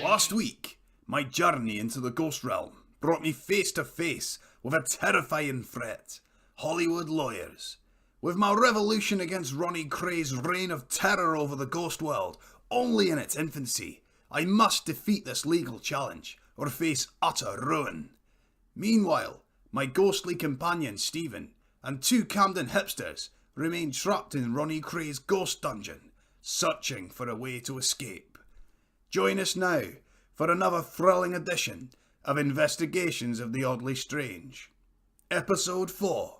Last week, my journey into the ghost realm brought me face to face with a terrifying threat: Hollywood lawyers. With my revolution against Ronnie Cray's reign of terror over the ghost world only in its infancy, I must defeat this legal challenge or face utter ruin. Meanwhile, my ghostly companion Stephen and two Camden hipsters remain trapped in Ronnie Cray's ghost dungeon, searching for a way to escape. Join us now for another thrilling edition of Investigations of the Oddly Strange. Episode 4,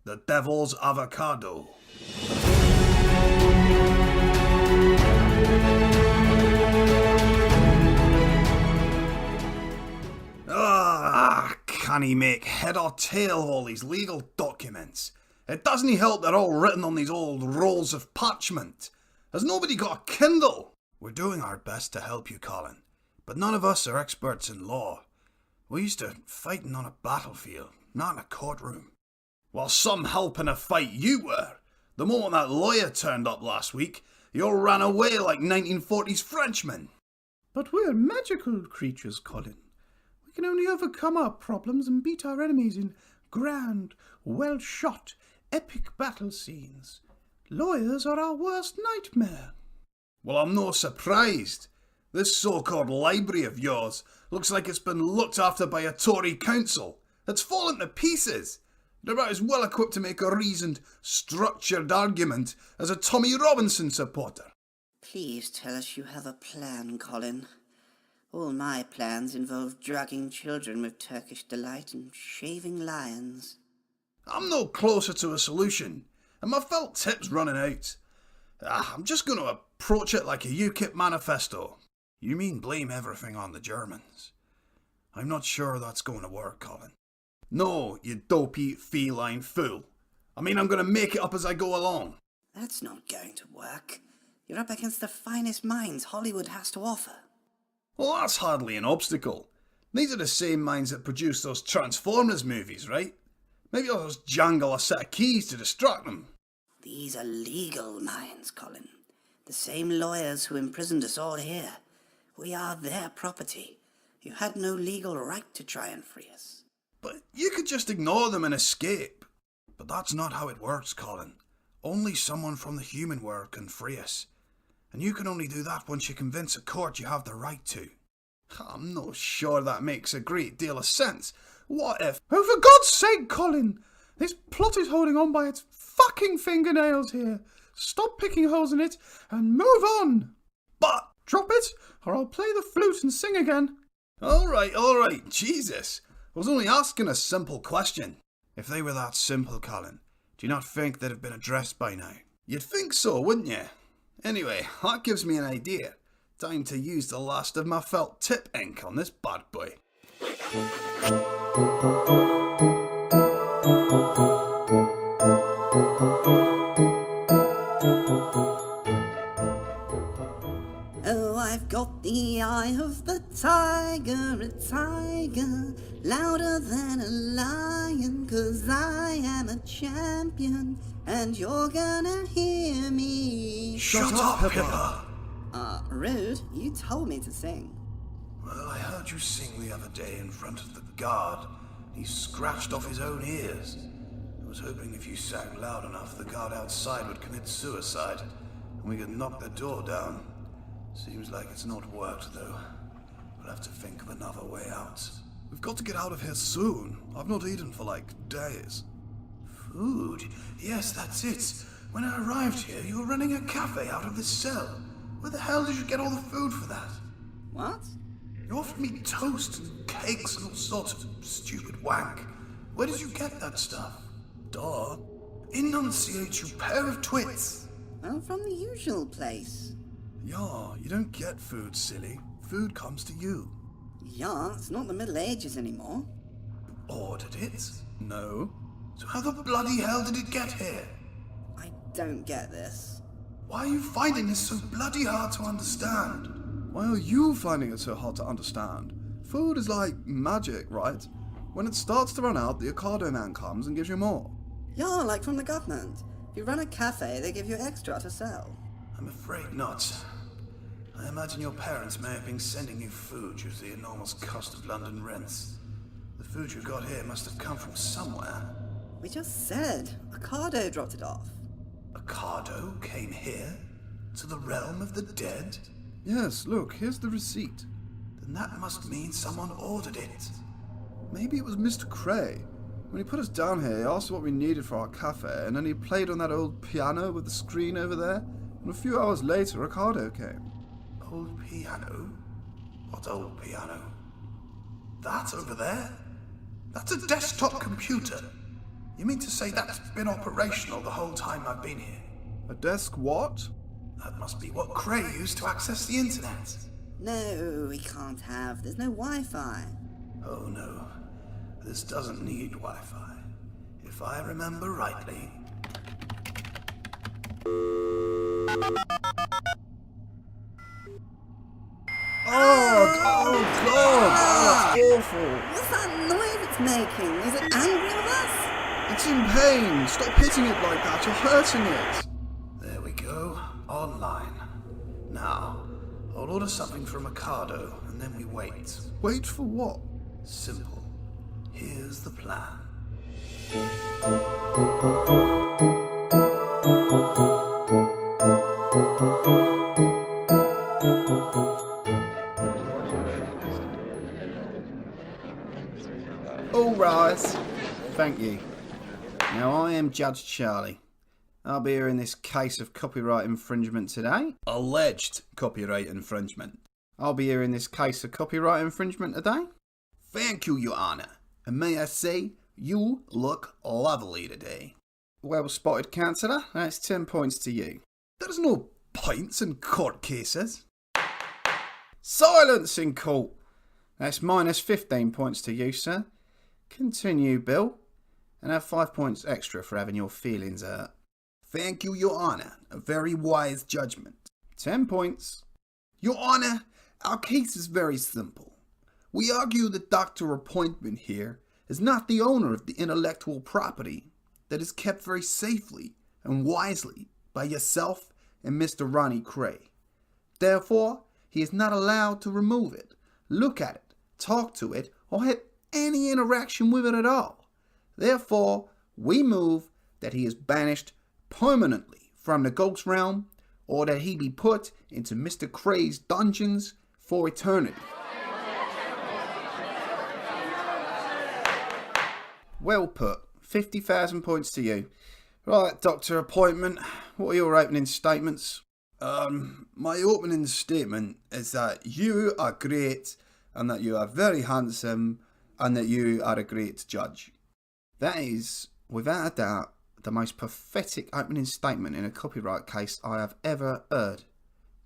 The Devil's Avocado. Can he make head or tail of all these legal documents? It doesn't help they're all written on these old rolls of parchment. Has nobody got a Kindle? We're doing our best to help you, Colin, but none of us are experts in law. We're used to fighting on a battlefield, not in a courtroom. Well, some help in a fight you were. The moment that lawyer turned up last week, you all ran away like 1940s Frenchmen. But we're magical creatures, Colin. We can only overcome our problems and beat our enemies in grand, well-shot, epic battle scenes. Lawyers are our worst nightmare. Well, I'm no surprised. This so-called library of yours looks like it's been looked after by a Tory council. It's fallen to pieces. You're about as well equipped to make a reasoned, structured argument as a Tommy Robinson supporter. Please tell us you have a plan, Colin. All my plans involve drugging children with Turkish delight and shaving lions. I'm no closer to a solution, and my felt tip's running out. I'm just going to approach it like a UKIP manifesto. You mean blame everything on the Germans? I'm not sure that's going to work, Colin. No, you dopey feline fool. I mean, I'm going to make it up as I go along. That's not going to work. You're up against the finest minds Hollywood has to offer. Well, that's hardly an obstacle. These are the same minds that produced those Transformers movies, right? Maybe I'll just jangle a set of keys to distract them. These are legal minds, Colin. The same lawyers who imprisoned us all here. We are their property. You had no legal right to try and free us. But you could just ignore them and escape. But that's not how it works, Colin. Only someone from the human world can free us. And you can only do that once you convince a court you have the right to. I'm not sure that makes a great deal of sense. What if... Oh, for God's sake, Colin! This plot is holding on by its fucking fingernails here. Stop picking holes in it and move on. But... Drop it, or I'll play the flute and sing again. All right, Jesus. I was only asking a simple question. If they were that simple, Colin, do you not think they'd have been addressed by now? You'd think so, wouldn't you? Anyway, that gives me an idea. Time to use the last of my felt tip ink on this bad boy. Oh, I've got the eye of the tiger, a tiger, louder than a lion, 'cause I am a champion, and you're gonna hear me. Shut up, Pippa! Rude, you told me to sing. Well, I heard you sing the other day in front of the guard. He scratched off his own ears. I was hoping if you sang loud enough, the guard outside would commit suicide, and we could knock the door down. Seems like it's not worked, though. We'll have to think of another way out. We've got to get out of here soon. I've not eaten for like days. Food? Yes, that's it. When I arrived here, you were running a cafe out of this cell. Where the hell did you get all the food for that? What? You offered me toast and cakes and all sorts of stupid wank. Where did you get that stuff? Duh. Enunciate, you pair of twits. Well, from the usual place. Yeah, you don't get food, silly. Food comes to you. Yeah, it's not the Middle Ages anymore. Ordered it? No. So how the bloody hell did it get here? I don't get this. Why are you finding this so bloody hard to understand? Why are you finding it so hard to understand? Food is like magic, right? When it starts to run out, the Ocado man comes and gives you more. Yeah, like from the government. If you run a cafe, they give you extra to sell. I'm afraid not. I imagine your parents may have been sending you food due to the enormous cost of London rents. The food you got here must have come from somewhere. We just said Ocado dropped it off. Ocado came here? To the realm of the dead? Yes, look, here's the receipt. Then that must mean someone ordered it. Maybe it was Mr. Cray. When he put us down here, he asked what we needed for our cafe, and then he played on that old piano with the screen over there, and a few hours later, Ocado came. Old piano? What old piano? That over there? That's a desktop computer. You mean to say that's been operational the whole time I've been here? A desk what? That must be what Cray used to access the internet. No, we can't have. There's no Wi-Fi. Oh no, this doesn't need Wi-Fi. If I remember rightly. Oh God! That's awful! What's that noise it's making? Is it angry with us? It's in pain! Stop hitting it like that, you're hurting it! There we go, online. Now, I'll order something from Ocado, and then we wait. Wait for what? Simple. Here's the plan. All rise. Thank you. Now I am Judge Charlie. I'll be hearing this case of copyright infringement today. Alleged copyright infringement. I'll be hearing this case of copyright infringement today. Thank you, Your Honor. And may I say, you look lovely today. Well spotted, counsellor. That's 10 points to you. There's no points in court cases. Silence in court. That's minus 15 points to you, sir. Continue, Bill. And have 5 points extra for having your feelings hurt. Thank you, Your Honor. A very wise judgment. 10 points. Your Honor, our case is very simple. We argue that Dr. Appointment here is not the owner of the intellectual property that is kept very safely and wisely by yourself and Mr. Ronnie Cray. Therefore, he is not allowed to remove it, look at it, talk to it, or have any interaction with it at all. Therefore, we move that he is banished permanently from the ghost realm, or that he be put into Mr. Cray's dungeons for eternity. Well put. 50,000 points to you. Right, Dr. Appointment, what are your opening statements? My opening statement is that you are great, and that you are very handsome, and that you are a great judge. That is, without a doubt, the most pathetic opening statement in a copyright case I have ever heard.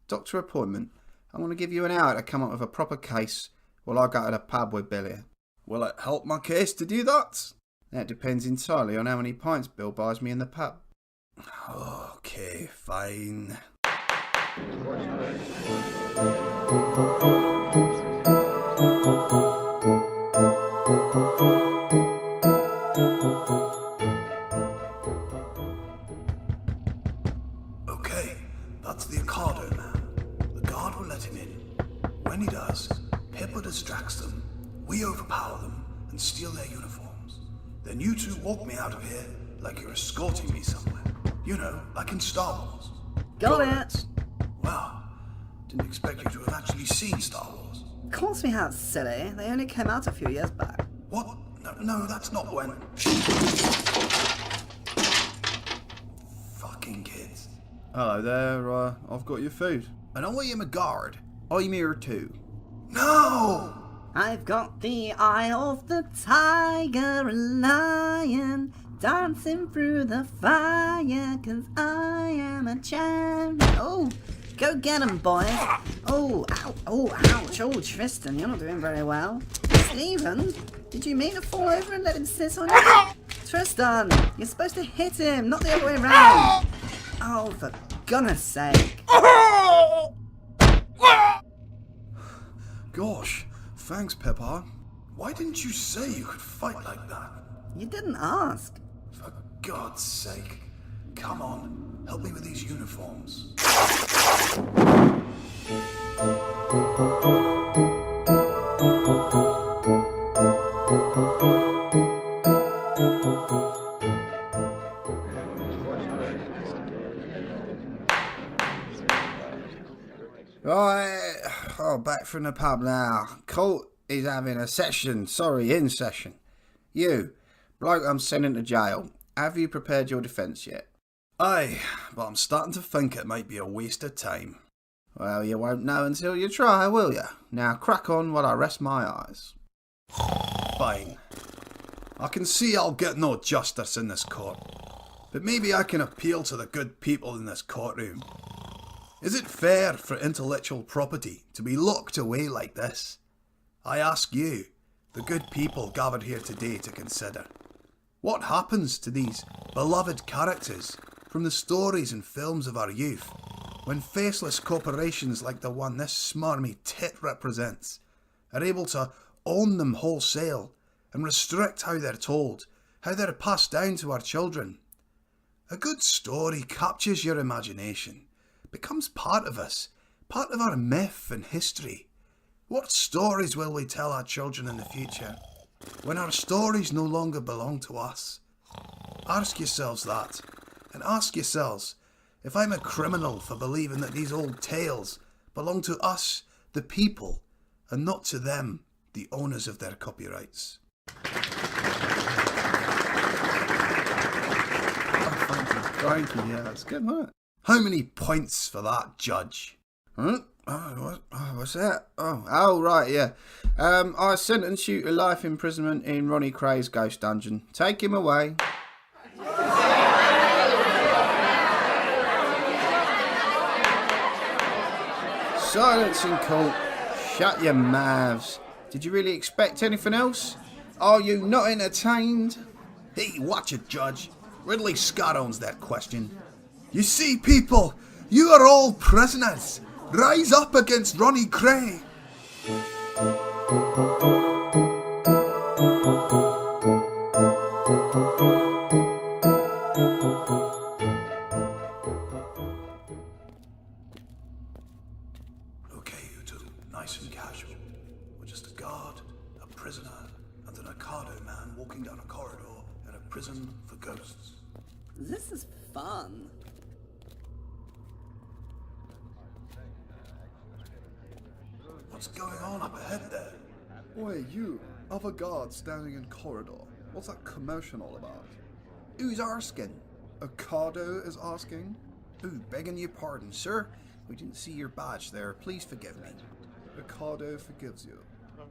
Dr. Appointment, I'm going to give you an hour to come up with a proper case while I go to the pub with Bill. Will it help my case to do that? That depends entirely on how many pints Bill buys me in the pub. Okay, fine. Okay, that's the Ocado man. The guard will let him in. When he does, Pippa distracts them, we overpower them, and steal their uniforms. Then you two walk me out of here like you're escorting me somewhere. You know, like in Star Wars. Got it. Wow, didn't expect you to have actually seen Star Wars. Of course we have, silly. They only came out a few years back. What? No, that's not when... Fucking kids. Hello there, I've got your food. And I am a guard. I'm here too. No! I've got the eye of the tiger, a lion, dancing through the fire, 'cause I am a champion. Oh, go get him, boys. Oh, ow, oh, ouch. Oh, Tristan, you're not doing very well. Stephen, did you mean to fall over and let him sit on you? Tristan, you're supposed to hit him, not the other way around. Oh, for goodness sake. Gosh, thanks, Peppa. Why didn't you say you could fight like that? You didn't ask. For God's sake. Come on, help me with these uniforms. Right, back from the pub now. Court is having a session, in session. You, bloke I'm sending to jail, have you prepared your defence yet? Aye, but I'm starting to think it might be a waste of time. Well, you won't know until you try, will you? Now crack on while I rest my eyes. Fine. I can see I'll get no justice in this court, but maybe I can appeal to the good people in this courtroom. Is it fair for intellectual property to be locked away like this? I ask you, the good people gathered here today, to consider. What happens to these beloved characters from the stories and films of our youth when faceless corporations like the one this smarmy tit represents are able to own them wholesale and restrict how they're told, how they're passed down to our children? A good story captures your imagination, becomes part of us, part of our myth and history. What stories will we tell our children in the future when our stories no longer belong to us? Ask yourselves that, and ask yourselves if I'm a criminal for believing that these old tales belong to us, the people, and not to them, the owners of their copyrights. Thank you, yeah, that's good, wasn't it? How many points for that, Judge? Huh? What's that? Right, yeah. I sentence you to life imprisonment in Ronnie Cray's ghost dungeon. Take him away. Silence in court. Shut your mouths. Did you really expect anything else? Are you not entertained? Hey, watch it, Judge. Ridley Scott owns that question. You see, people, you are all prisoners. Rise up against Ronnie Cray. Okay, you two, nice and casual. We're just a guard, a prisoner, and an Ocado man walking down a corridor in a prison for ghosts. This is fun. What's going on up ahead there? Oi, you, other guards standing in corridor. What's that commotion all about? Who's asking? Ocado is asking? Ooh, begging your pardon, sir. We didn't see your badge there. Please forgive me. Ocado forgives you.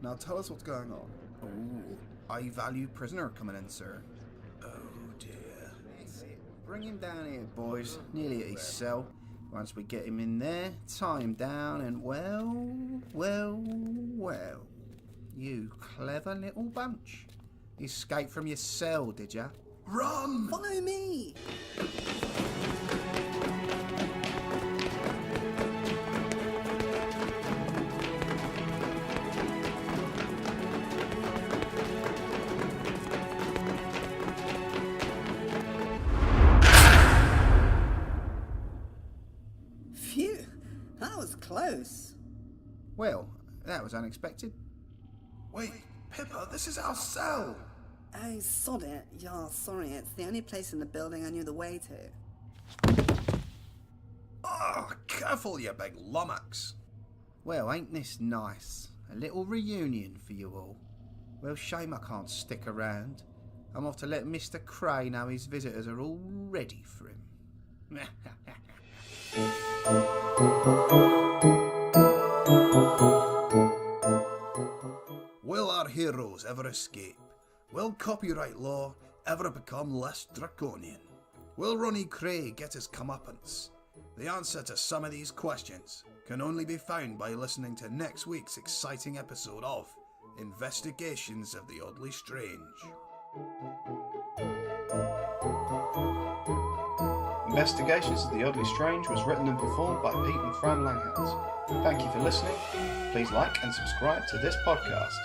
Now tell us what's going on. Ooh, I value prisoner coming in, sir. Oh dear. Bring him down here, boys. Nearly at his cell. Once we get him in there, tie him down, and well. You clever little bunch. You escaped from your cell, did ya? Run! Follow me. Phew, that was close. Well, that was unexpected. Wait, Pippa, this is our cell! Oh, sod it. Yeah, sorry, it's the only place in the building I knew the way to. Oh, careful, you big lummox. Well, ain't this nice? A little reunion for you all. Well, shame I can't stick around. I'm off to let Mr. Cray know his visitors are all ready for him. Will our heroes ever escape? Will copyright law ever become less draconian? Will Ronnie Cray get his comeuppance? The answer to some of these questions can only be found by listening to next week's exciting episode of Investigations of the Oddly Strange. Investigations of the Oddly Strange was written and performed by Pete and Fran Langhouse. Thank you for listening. Please like and subscribe to this podcast.